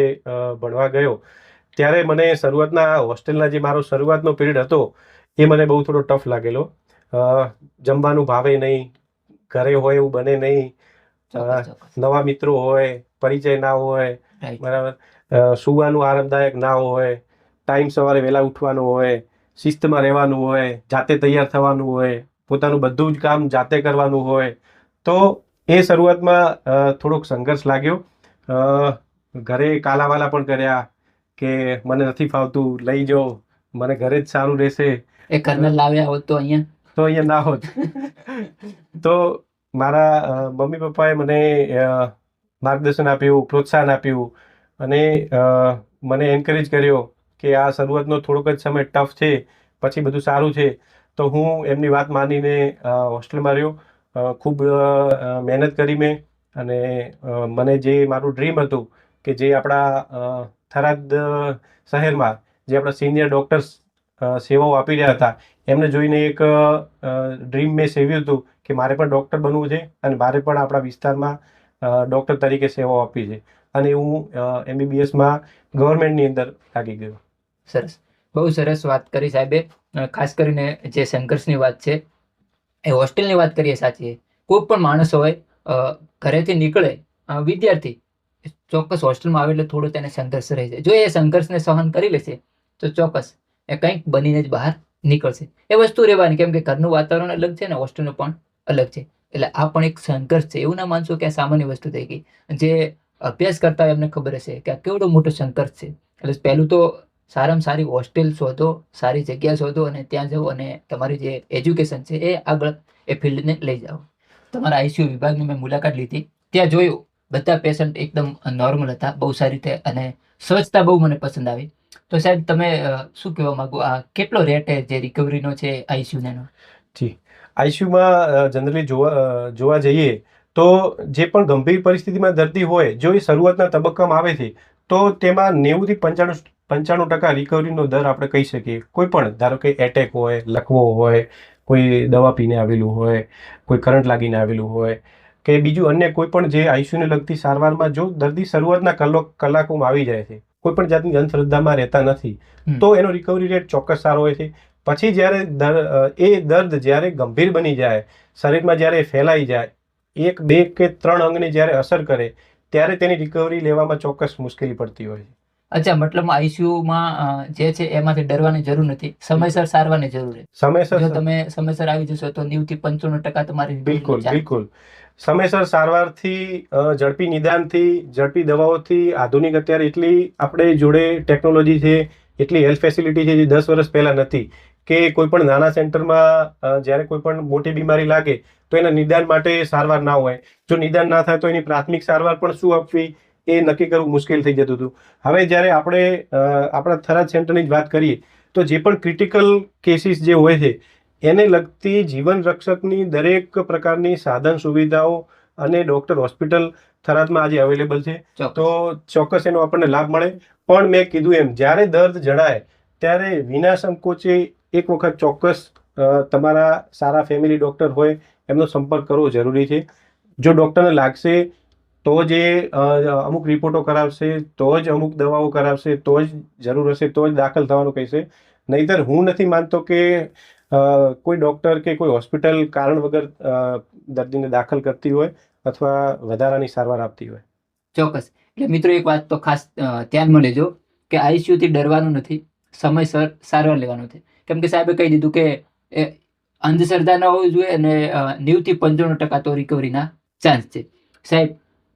ભણવા ગયો, ત્યારે મને શરૂઆતના હોસ્ટેલના જે મારો શરૂઆતનો પિરિયડ હતો એ મને બહુ થોડો ટફ લાગેલો. જમવાનું ભાવે નહીં, ઘરે હોય એવું બને નહીં, નવા મિત્રો હોય, પરિચય ના હોય, બરાબર, સુવાનું આરામદાયક ના હોય, ટાઈમ સવારે વહેલા ઉઠવાનું હોય, શિસ્તમાં રહેવાનું હોય, જાતે તૈયાર થવાનું હોય, પોતાનું બધું જ કામ જાતે કરવાનું હોય. તો એ શરૂઆતમાં થોડોક સંઘર્ષ લાગ્યો. ઘરે કાલાવાલા પણ કર્યા કે મને નથી ફાવતું, લઈ જાઓ, મને ઘરે જ સારું રહેશે. એ કર્નલ લાવ્યા હોત તો અહીંયા ના હોત. તો મારા મમ્મી પપ્પાએ મને માર્ગદર્શન આપ્યું, પ્રોત્સાહન આપ્યું અને મને એન્કરેજ કર્યો કે આ શરૂઆતનો થોડોક જ સમય ટફ છે, પછી બધું સારું છે. તો હું એમની વાત માનીને હોસ્ટેલમાં રહ્યો. ખૂબ મહેનત કરી મેં, અને મને જે મારું ડ્રીમ હતું કે જે આપણા થરાદ શહેરમાં જે આપણા સિનિયર ડૉક્ટર્સ સેવાઓ આપી રહ્યા હતા, એમને જોઈને એક ડ્રીમ મેં સેવ્યું હતું કે મારે પણ ડૉક્ટર બનવું છે અને મારે પણ આપણા વિસ્તારમાં ડૉક્ટર તરીકે સેવાઓ આપવી છે. અને હું MBBSમાં ગવર્મેન્ટની અંદર લાગી ગયો. સરસ, બહુ સરસ વાત કરી સાહેબે. ખાસ કરીને જે સંઘર્ષની વાત છે, એ હોસ્ટેલની વાત કરીએ, સાચી. કોઈ પણ માણસ હોય ઘરેથી નીકળે, વિદ્યાર્થી ચોક્કસ હોસ્ટેલમાં આવે એટલે થોડો તેને સંઘર્ષ રહે છે. જો એ સંઘર્ષને સહન કરી લેશે તો ચોક્કસ એ કંઈક બનીને જ બહાર નીકળશે. એ વસ્તુ રહેવાની, કેમ કે ઘરનું વાતાવરણ અલગ છે ને હોસ્ટેલનું પણ અલગ છે. એટલે આ પણ એક સંઘર્ષ છે. એવું ના માનશો કે આ સામાન્ય વસ્તુ થઈ ગઈ. જે અભ્યાસ કરતા હોય એમને ખબર હશે કે આ કેવડો મોટો સંઘર્ષ છે. એટલે પહેલું તો સારામાં સારી હોસ્ટેલ શોધો, સારી જગ્યા શોધો અને ત્યાં જાઓ અને તમારી જે એજ્યુકેશન છે એ આગળ એ ફિલ્ડને લઈ જાઓ. તમારા ICU વિભાગની મેં મુલાકાત લીધી, ત્યાં જોયું બધા પેશન્ટ એકદમ નોર્મલ હતા, બહુ સારી રીતે, અને સ્વચ્છતા બહુ મને પસંદ આવી. તો સાહેબ, તમે શું કહેવા માંગો, આ કેટલો રેટ જે રિકવરીનો છે ICUનો? જી, ICUમાં જનરલી જોવા જઈએ તો જે પણ ગંભીર પરિસ્થિતિમાં દર્દી હોય, જો એ શરૂઆતના તબક્કામાં આવે છે તો તેમાં 90 થી 95% રિકવરીનો દર આપણે કહી શકીએ. કોઈ પણ ધારો કે એટેક હોય, લકવો હોય, કોઈ દવા પીને આવેલું હોય, કોઈ કરંટ લાગીને આવેલું હોય કે બીજું અન્ય કોઈ પણ જે આઈસીયુને લગતી સારવારમાં જો દર્દી શરૂઆતના કલાકોમાં આવી જાય છે, કોઈ પણ જાતની અંધશ્રદ્ધામાં રહેતા નથી, તો એનો રિકવરી રેટ ચોક્કસ સારો હોય છે. પછી જ્યારે એ દર્દ જ્યારે ગંભીર બની જાય, શરીરમાં જ્યારે ફેલાઈ જાય, 1, 2 કે 3 અંગને જ્યારે અસર કરે, ત્યારે તેની રિકવરી લેવામાં ચોક્કસ મુશ્કેલી પડતી હોય છે. અચ્છા, મતલબ આઈસીયુમાં જે છે એમાંથી ડરવાની જરૂર નથી, સમયસર સારવારની જરૂર છે. સમયસર જો તમે સમયસર આવી જશો તો 90 થી 95% તમારી બિલકુલ સમયસર સારવારથી, ઝડપી નિદાનથી, ઝડપી દવાઓથી, આધુનિક અત્યારે એટલી આપણે જોડે ટેકનોલોજી છે, એટલી હેલ્થ ફેસિલિટી છે જે 10 વર્ષ પહેલા નથી. કે કોઈ પણ નાના સેન્ટરમાં જ્યારે કોઈ પણ મોટી બીમારી લાગે તો એના નિદાન માટે સારવાર ના હોય. જો નિદાન ના થાય તો એની પ્રાથમિક સારવાર પણ શું આપવી એ નક્કી કરવું મુશ્કેલ થઈ જતું હતું. હવે જ્યારે આપણે આપણા થરાદ સેન્ટરની જ વાત કરીએ તો જે પણ ક્રિટિકલ કેસીસ જે હોય છે એને લગતી જીવન રક્ષકની દરેક પ્રકારની સાધન સુવિધાઓ અને ડૉક્ટર હોસ્પિટલ થરાદમાં આજે અવેલેબલ છે. તો ચોક્કસ એનો આપણને લાભ મળે. પણ મેં કીધું એમ, જ્યારે દર્દ જણાય ત્યારે વિના સંકોચે એક વખત ચોક્કસ તમારા સારા ફેમિલી ડૉક્ટર હોય એમનો સંપર્ક કરવો જરૂરી છે. જો ડૉક્ટરને લાગશે તો જ અમુક રિપોર્ટો કરાવશે, તો જ અમુક દવાઓ કરાવશે, તો જ જરૂર હશે તો જ દાખલ થવાનું કહેશે. નહીંતર હું નથી માનતો કે કોઈ ડૉક્ટર કે કોઈ હોસ્પિટલ કારણ વગર દર્દીને દાખલ કરતી હોય અથવા વધારાની સારવાર આપતી હોય. ચોક્કસ. એટલે મિત્રો એક વાત તો ખાસ ધ્યાનમાં લેજો કે આઈસીયુથી ડરવાનું નથી, સમયસર સારવાર લેવાનું છે. કેમ કે સાહેબે કહી દીધું કે અંધશ્રદ્ધા ન હોવી જોઈએ અને 90 થી 95% તો રિકવરીના ચાન્સ છે. સાહેબ,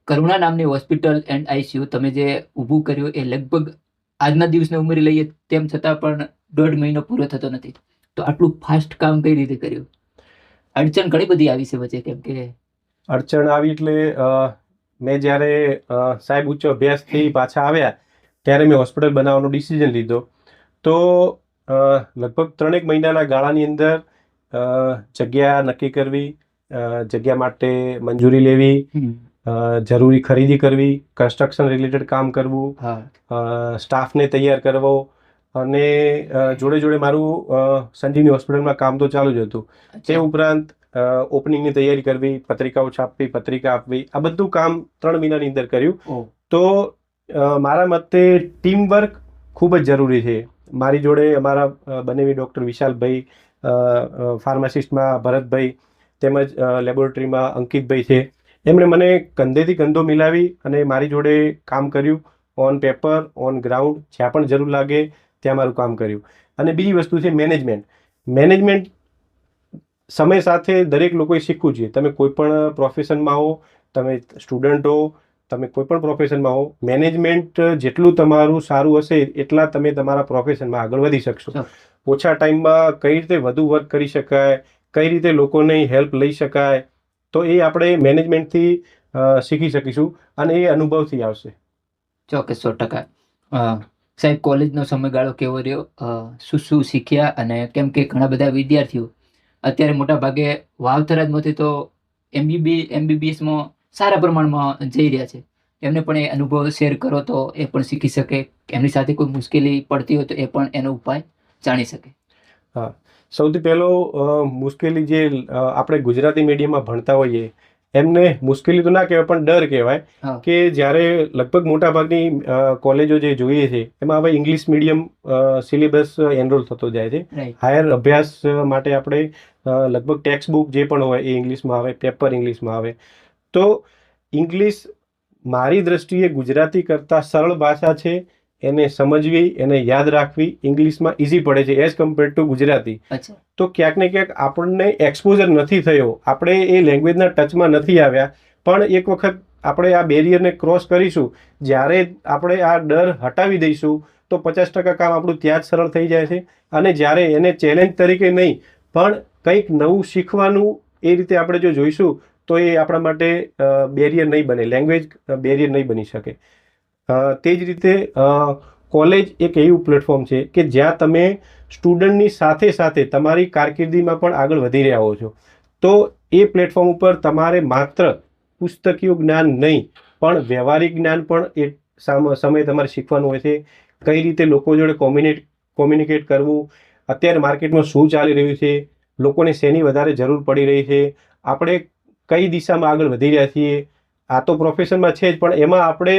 કરુણા નામની હોસ્પિટલ એન્ડ આઈસીયુ તમે જે ઊભું કર્યું એ લગભગ આજના દિવસને ઉમેરી લઈએ તેમ છતાં પણ 1.5 મહિનો પૂરો થતો નથી. તો આટલું ફાસ્ટ કામ કઈ રીતે કર્યું? અડચણ ઘણી બધી આવી છે વચ્ચે. કેમ કે અડચણ આવી એટલે મેં જ્યારે સાહેબ ઉચ્ચ અભ્યાસથી પાછા આવ્યા ત્યારે મેં હોસ્પિટલ બનાવવાનો ડિસિઝન લીધો. તો લગભગ 3 મહિનાના ગાળાની અંદર જગ્યા નક્કી કરવી, જગ્યા માટે મંજૂરી લેવી, જરૂરી ખરીદી કરવી, કન્સ્ટ્રક્શન રિલેટેડ કામ કરવું, સ્ટાફને તૈયાર કરવો અને જોડે જોડે મારું સંજીવની હોસ્પિટલમાં કામ તો ચાલુ જ હતું. તે ઉપરાંત ઓપનિંગની તૈયારી કરવી, પત્રિકાઓ છાપવી, પત્રિકા આપવી, આ બધું કામ 3 મહિનાની અંદર કર્યું. તો મારા મતે ટીમ વર્ક ખૂબ જ જરૂરી છે. મારી જોડે અમારા બનેવી ડૉક્ટર વિશાલભાઈ, ફાર્માસિસ્ટમાં ભરતભાઈ તેમજ લેબોરેટરીમાં અંકિતભાઈ છે. એમણે મને કંધેથી કંધો મિલાવી અને મારી જોડે કામ કર્યું. ઓન પેપર, ઓન ગ્રાઉન્ડ, જ્યાં પણ જરૂર લાગે ત્યાં મારું કામ કર્યું. અને બીજી વસ્તુ છે મેનેજમેન્ટ. સમય સાથે દરેક લોકોએ શીખવું જોઈએ. તમે કોઈ પણ પ્રોફેશનમાં હો, તમે સ્ટુડન્ટ હો, તમે કોઈ પણ પ્રોફેશનમાં હો, મેનેજમેન્ટ જેટલું તમારું સારું હશે એટલા તમે તમારા પ્રોફેશનમાં આગળ વધી શકશો. ઓછા ટાઈમમાં કઈ રીતે વધુ વર્ક કરી શકાય, કઈ રીતે લોકોની હેલ્પ લઈ શકાય, તો એ આપણે મેનેજમેન્ટથી શીખી શકીશું અને એ અનુભવથી આવશે. ચોક્કસ 100%. સાહેબ, કોલેજનો સમયગાળો કેવો રહ્યો? શું શીખ્યા? અને કેમ કે ઘણા બધા વિદ્યાર્થીઓ અત્યારે મોટા ભાગે વાવથરાદમાંથી તો એમબીબીએસમાં સારા પ્રમાણમાં જઈ રહ્યા છે. એમને પણ એ અનુભવ શેર કરો તો એ પણ શીખી શકે. એમની સાથે કોઈ મુશ્કેલી પડતી હોય તો એ પણ એનો ઉપાય જાણી શકે. હા, સૌથી પહેલો મુશ્કેલી જે આપણે ગુજરાતી મીડિયમમાં ભણતા હોઈએ એમને મુશ્કેલી તો ના કહેવાય પણ ડર કહેવાય કે જ્યારે લગભગ મોટાભાગની કોલેજો જે જોઈએ છે એમાં હવે ઇંગ્લિશ મીડિયમ સિલેબસ એનરોલ થતો જાય છે. હાયર અભ્યાસ માટે આપણે લગભગ ટેક્સ્ટ બુક જે પણ હોય એ ઇંગ્લિશમાં આવે, પેપર ઇંગ્લિશમાં આવે. તો ઇંગ્લિશ મારી દ્રષ્ટિએ ગુજરાતી કરતાં સરળ ભાષા છે. એને સમજવી, એને યાદ રાખવી ઇંગ્લિશમાં ઇઝી પડે છે એઝ કમ્પેર્ડ ટુ ગુજરાતી. તો ક્યાંક ને ક્યાંક આપણને એક્સપોઝર નથી થયો, આપણે એ લેંગ્વેજના ટચમાં નથી આવ્યા. પણ એક વખત આપણે આ બેરિયરને ક્રોસ કરીશું, જ્યારે આપણે આ ડર હટાવી દઈશું તો 50% કામ આપણું ત્યાં જ સરળ થઈ જાય છે. અને જ્યારે એને ચેલેન્જ તરીકે નહીં પણ કંઈક નવું શીખવાનું એ રીતે આપણે જો જોઈશું તો એ આપણા માટે બેરિયર નહીં બને, લેંગ્વેજ બેરિયર નહીં બની શકે. તે જ રીતે કોલેજ એક એવું પ્લેટફોર્મ છે કે જ્યાં તમે સ્ટુડન્ટની સાથે સાથે તમારી કારકિર્દીમાં પણ આગળ વધી રહ્યા હો છો. તો એ પ્લેટફોર્મ ઉપર તમારે માત્ર પુસ્તકીય જ્ઞાન નહીં પણ વ્યવહારિક જ્ઞાન પણ એ સમયે તમારે શીખવાનું હોય છે. કઈ રીતે લોકો જોડે કોમ્યુનિકેટ કરવું, અત્યારે માર્કેટમાં શું ચાલી રહ્યું છે, લોકોને શેની વધારે જરૂર પડી રહી છે, આપણે કઈ દિશામાં આગળ વધી રહ્યા છીએ. આ તો પ્રોફેશનમાં છે જ, પણ એમાં આપણે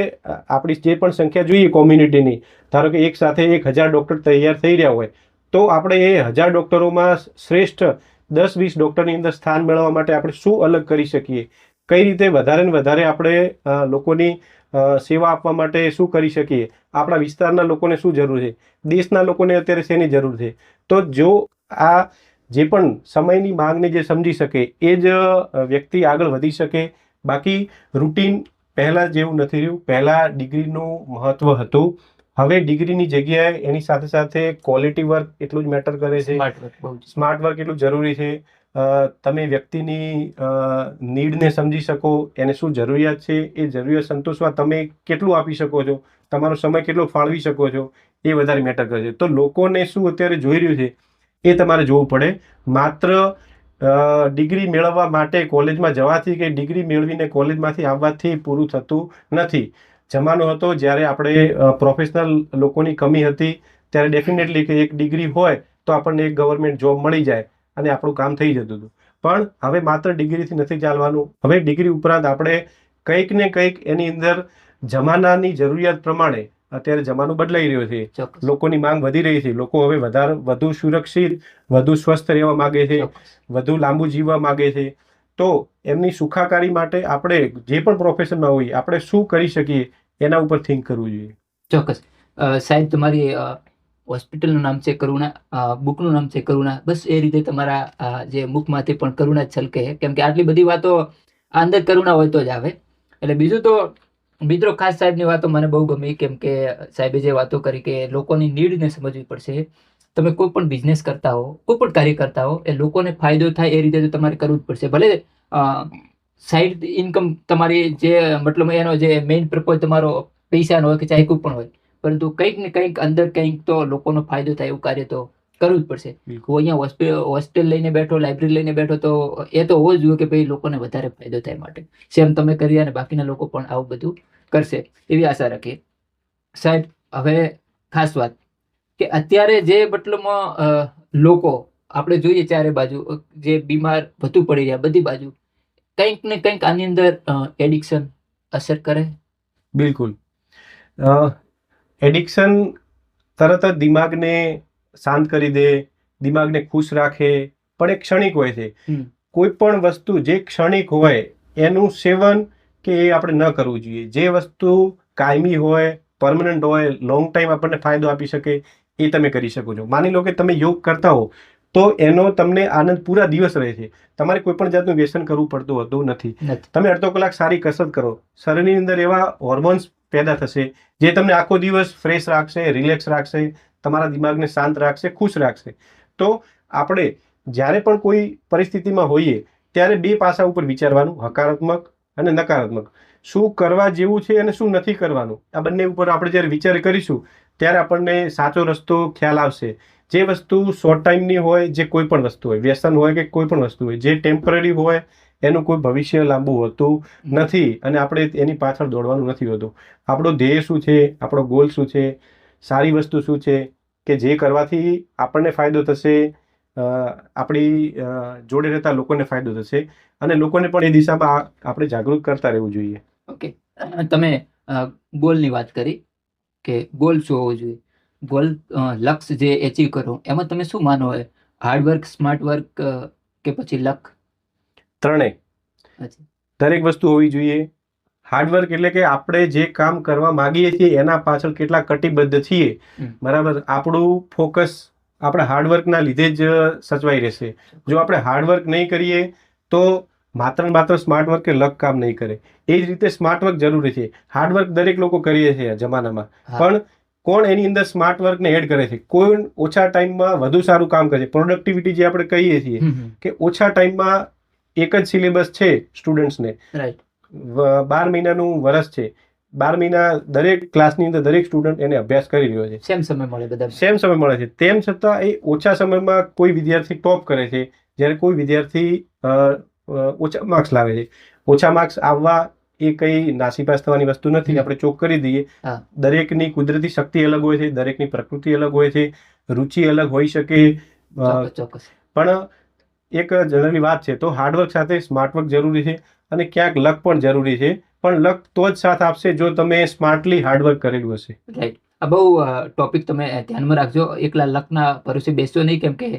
આપણી જે પણ સંખ્યા જોઈએ કોમ્યુનિટીની, ધારો કે એક સાથે 1000 ડૉક્ટર તૈયાર થઈ રહ્યા હોય, તો આપણે એ 1000 ડૉક્ટરોમાં શ્રેષ્ઠ 10-20 ડૉક્ટરની અંદર સ્થાન મેળવવા માટે આપણે શું અલગ કરી શકીએ, કઈ રીતે વધારે ને વધારે આપણે લોકોની સેવા આપવા માટે શું કરી શકીએ, આપણા વિસ્તારના લોકોને શું જરૂર છે, દેશના લોકોને અત્યારે શેની જરૂર છે. તો જો આ જે પણ સમયની માંગને જે સમજી શકે એ જ વ્યક્તિ આગળ વધી શકે. બાકી રૂટીન પહેલાં જેવું નથી રહ્યું. પહેલાં ડિગ્રીનું મહત્ત્વ હતું, હવે ડિગ્રીની જગ્યાએ એની સાથે સાથે ક્વોલિટી વર્ક એટલું જ મેટર કરે છે, સ્માર્ટ વર્ક એટલું જરૂરી છે. તમે વ્યક્તિની નીડને સમજી શકો, એને શું જરૂરિયાત છે, એ જરૂરિયાત સંતોષવા તમે કેટલું આપી શકો છો, તમારો સમય કેટલો ફાળવી શકો છો, એ વધારે મેટર કરે છે. તો લોકોને શું અત્યારે જોઈ રહ્યું છે એ તમારે જોવું પડે. માત્ર ડિગ્રી મેળવવા માટે કોલેજમાં જવાથી કે ડિગ્રી મેળવીને કોલેજમાંથી આવવાથી પૂરું થતું નથી. જમાનો હતો જ્યારે આપણે પ્રોફેશનલ લોકોની કમી હતી, ત્યારે ડેફિનેટલી કે એક ડિગ્રી હોય તો આપણને એક ગવર્મેન્ટ જોબ મળી જાય અને આપણું કામ થઈ જતું હતું. પણ હવે માત્ર ડિગ્રીથી નથી ચાલવાનું. હવે ડિગ્રી ઉપરાંત આપણે કંઈક ને કંઈક એની અંદર જમાનાની જરૂરિયાત પ્રમાણે, અત્યારે જમાનો બદલાઈ રહ્યો છે, લોકોની માંગ વધી રહી છે, લોકો હવે વધુ સુરક્ષિત, વધુ સ્વસ્થ રહેવા માગે છે, વધુ લાંબુ જીવવા માગે છે. તો એમની સુખાકારી માટે આપણે જે પણ પ્રોફેશનમાં હોઈએ આપણે શું કરી શકીએ એના ઉપર થિંક કરવું જોઈએ. ચોક્કસ. સાહેબ, તમારી હોસ્પિટલનું નામ છે કરુણા, બુકનું નામ છે કરુણા. બસ એ રીતે તમારા જે બુકમાંથી પણ કરુણા જ છલકે, કેમ કે આટલી બધી વાતો અંદર કરુણા હોય તો જ આવે. એટલે બીજું તો મિત્રો, ખાસ સાહેબની વાતો મને બહુ ગમી, કેમ કે સાહેબે જે વાતો કરી કે લોકોની નીડને સમજવી પડશે. તમે કોઈ પણ બિઝનેસ કરતા હો, કોઈ પણ કાર્ય કરતા હો, એ લોકોને ફાયદો થાય એ રીતે તો તમારે કરવું જ પડશે. ભલે સાઈડ ઇન્કમ તમારી જે મતલબ એનો જે મેઇન પર્પઝ તમારો પૈસાનો હોય કે ચાહે કોઈ પણ હોય, પરંતુ કંઈક ને કંઈક અંદર કંઈક તો લોકોનો ફાયદો થાય એવું કાર્ય તો કરવું જ પડશે. હું અહીંયા હોસ્ટેલ લઈને બેઠો, લાઇબ્રેરી લઈને બેઠો, તો એ તો હોવું જ જોઈએ કે ભાઈ લોકોને વધારે ફાયદો થાય માટે. સેમ તમે કરી અને બાકીના લોકો પણ આવું બધું કરશે એવી આશા રાખીએ. સાહેબ, હવે ખાસ વાત કે અત્યારે જે મતલબમાં લોકો આપણે જોઈએ ચારે બાજુ જે બીમાર વધુ પડી રહ્યા, બધી બાજુ કંઈક ને કંઈક આની અંદર એડિક્શન અસર કરે. બિલકુલ. એડિક્શન તરત જ દિમાગને શાંત કરી દે, દિમાગને ખુશ રાખે, પણ એ ક્ષણિક હોય છે. કોઈ પણ વસ્તુ જે ક્ષણિક હોય એનું સેવન કે એ આપણે ન કરવું જોઈએ. જે વસ્તુ કાયમી હોય, પરમનન્ટ હોય, લોંગ ટાઈમ આપણને ફાયદો આપી શકે એ તમે કરી શકો છો. માની લો કે તમે યોગ કરતા હો તો એનો તમને આનંદ પૂરા દિવસ રહે છે. તમારે કોઈ પણ જાતનું વ્યસન કરવું પડતું હોતું નથી. તમે અડધો કલાક સારી કસરત કરો, શરીરની અંદર એવા હોર્મોન્સ પેદા થશે જે તમને આખો દિવસ ફ્રેશ રાખશે, રિલેક્સ રાખશે, તમારા દિમાગને શાંત રાખશે, ખુશ રાખશે. તો આપણે જ્યારે પણ કોઈ પરિસ્થિતિમાં હોઈએ ત્યારે બે પાસા ઉપર વિચારવાનું, હકારાત્મક અને નકારાત્મક. શું કરવા જેવું છે અને શું નથી કરવાનું, આ બંને ઉપર આપણે જ્યારે વિચાર કરીશું ત્યારે આપણને સાચો રસ્તો ખ્યાલ આવશે. જે વસ્તુ શોર્ટ ટાઈમની હોય, જે કોઈ પણ વસ્તુ હોય, વ્યસન હોય કે કોઈ પણ વસ્તુ હોય, જે ટેમ્પરરી હોય એનું કોઈ ભવિષ્ય લાંબુ હોતું નથી અને આપણે એની પાછળ દોડવાનું નથી હોતું. આપણો ધ્યેય શું છે, આપણો ગોલ શું છે, સારી વસ્તુ શું છે કે જે કરવાથી આપણને ફાયદો થશે, આપણી જોડે રહેતા લોકોને ફાયદો થશે અને લોકોને પણ એ દિશામાં આપણે જાગૃત કરતા રહેવું જોઈએ. ઓકે, તમે ગોલની વાત કરી કે ગોલ શું હોવો જોઈએ. ગોલ, લક્ષ્ય જે એચીવ કરો, એમાં તમે શું માનો હોય? હાર્ડવર્ક, સ્માર્ટ વર્ક કે પછી લક? ત્રણેય. દરેક વસ્તુ હોવી જોઈએ. હાર્ડવર્ક એટલે કે આપણે જે કામ કરવા માંગીએ છીએ એના પાછળ કેટલા કટિબદ્ધ છીએ, બરાબર. આપણું ફોકસ આપણા હાર્ડવર્કના લીધે જ સચવાઈ રહેશે. જો આપણે હાર્ડવર્ક નહીં કરીએ તો માત્ર ને માત્ર સ્માર્ટ વર્ક કે લક કામ નહીં કરે. એ જ રીતે સ્માર્ટ વર્ક જરૂરી છે. હાર્ડવર્ક દરેક લોકો કરીએ છીએ આ જમાનામાં, પણ કોણ એની અંદર સ્માર્ટ વર્કને એડ કરે છે? કોઈ ઓછા ટાઈમમાં વધુ સારું કામ કરે છે. પ્રોડક્ટિવિટી જે આપણે કહીએ છીએ કે ઓછા ટાઈમમાં એક જ સિલેબસ છે સ્ટુડન્ટ્સને, 12 મહિનાનું વર્ષ છે, 12 મહિના દરેક ક્લાસની અંદર દરેક સ્ટુડન્ટ એને અભ્યાસ કરી રહ્યો છે, સેમ સમય મળે છે. તેમ છતાં એ ઓછા સમયમાં કોઈ વિદ્યાર્થી ટોપ કરે છે, જ્યારે કોઈ વિદ્યાર્થી ઓછા માર્ક્સ લાવે છે. ઓછા માર્ક્સ આવવા એ કઈ નાસીપાસ થવાની વસ્તુ નથી. હમ. આપણે ચોક કરી દઈએ. હા. દરેકની કુદરતી શક્તિ અલગ હોય છે, દરેકની પ્રકૃતિ અલગ હોય છે, રુચિ અલગ હોઈ શકે. ચોક્કસ. પણ એક જનરલી વાત છે, તો હાર્ડવર્ક સાથે સ્માર્ટવર્ક જરૂરી છે અને ક્યાંક લક પણ જરૂરી છે. પણ લક તો જ સાથ આપશે જો તમે સ્માર્ટલી હાર્ડવર્ક કરેલું હશે. રાઈટ. આ બહુ ટોપિક તમે ધ્યાનમાં રાખજો. એકલા લકના ભરોસે બેસજો નહીં, કેમ કે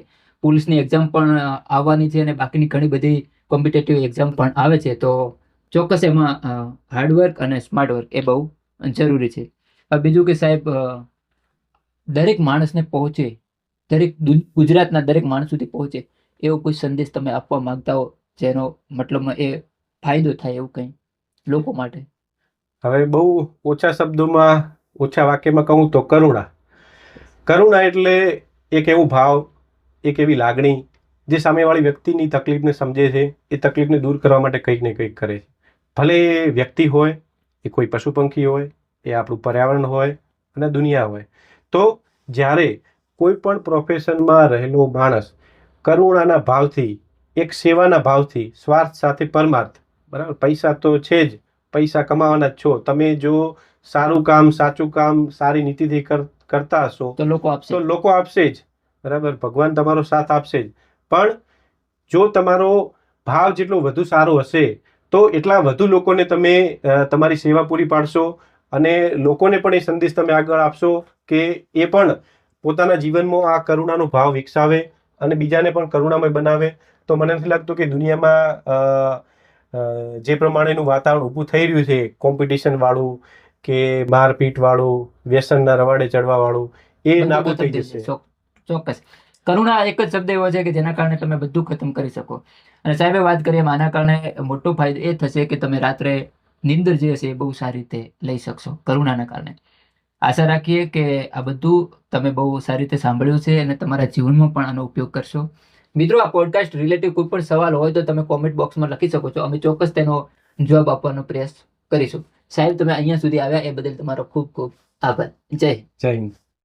પોલીસની એક્ઝામ પણ આવવાની છે અને બાકીની ઘણી બધી કોમ્પિટેટિવ એક્ઝામ પણ આવે છે. તો ચોક્કસ એમાં હાર્ડવર્ક અને સ્માર્ટ વર્ક એ બહુ જરૂરી છે. બીજું કે સાહેબ, દરેક માણસને પહોંચે, ગુજરાતના દરેક માણસ સુધી પહોંચે એવો કોઈ સંદેશ તમે આપવા માંગતા હો, જેનો મતલબ એ ફાયદો થાય એવું કંઈ લોકો માટે? હવે બહુ ઓછા શબ્દોમાં, ઓછા વાક્યમાં કહું તો કરુણા. કરુણા એટલે એક એવો ભાવ, એક એવી લાગણી જે સામેવાળી વ્યક્તિની તકલીફને સમજે છે, એ તકલીફને દૂર કરવા માટે કંઈક ને કંઈક કરે છે. ભલે એ વ્યક્તિ હોય, એ કોઈ પશુ પંખી હોય, એ આપણું પર્યાવરણ હોય અને દુનિયા હોય. તો જ્યારે કોઈ પણ પ્રોફેશનમાં રહેલો માણસ કરુણાના ભાવથી, એક સેવાના ભાવથી, સ્વાર્થ સાથે પરમાર્થ, બરાબર, પૈસા તો છે જ, પૈસા કમાવાના જ છો. તમે જો સારું કામ, સાચું કામ, સારી નીતિથી કરતા હશો તો લોકો આપશે. તો લોકો આપશે જ, બરાબર, ભગવાન તમારો સાથ આપશે જ. પણ જો તમારો ભાવ જેટલો વધુ સારો હશે તો એટલા વધુ લોકોને તમે તમારી સેવા પૂરી પાડશો અને લોકોને પણ એ સંદેશ તમે આગળ આપશો કે એ પણ પોતાના જીવનમાં આ કરુણાનો ભાવ વિકસાવે અને બીજાને પણ કરુણામય બનાવે. તો મને નથી લાગતું કે દુનિયામાં જે પ્રમાણેનું વાતાવરણ ઊભું થઈ રહ્યું છે, કોમ્પિટિશન વાળું કે મારપીટ વાળું, વ્યસનના રવાડે ચડવા વાળું, એ નાબૂદ થઈ જશે. ચોક્કસ. કરુણા એક જ શબ્દ એવો છે કે જેના કારણે તમે બધું ખતમ કરી શકો. અને સાહેબે વાત કરીએ, આના કારણે મોટો ફાયદો એ થશે કે તમે રાત્રે નીંદર જે હશે એ બહુ સારી રીતે લઈ શકશો કરુણાના કારણે. આશા રાખીએ કે આ બધું તમે બહુ સારી રીતે સાંભળ્યું છે અને તમારા જીવનમાં પણ આનો ઉપયોગ કરશો. મિત્રો, આ પોડકાસ્ટ રિલેટિવ કોઈ પણ સવાલ હોય તો તમે કોમેન્ટ બોક્સમાં લખી શકો છો. અમે ચોક્કસ તેનો જવાબ આપવાનો પ્રયાસ કરીશું. સાહેબ, તમે અહીંયા સુધી આવ્યા એ બદલ તમારો ખૂબ ખૂબ આભાર. જય હિન્દ. જય હિન્દ.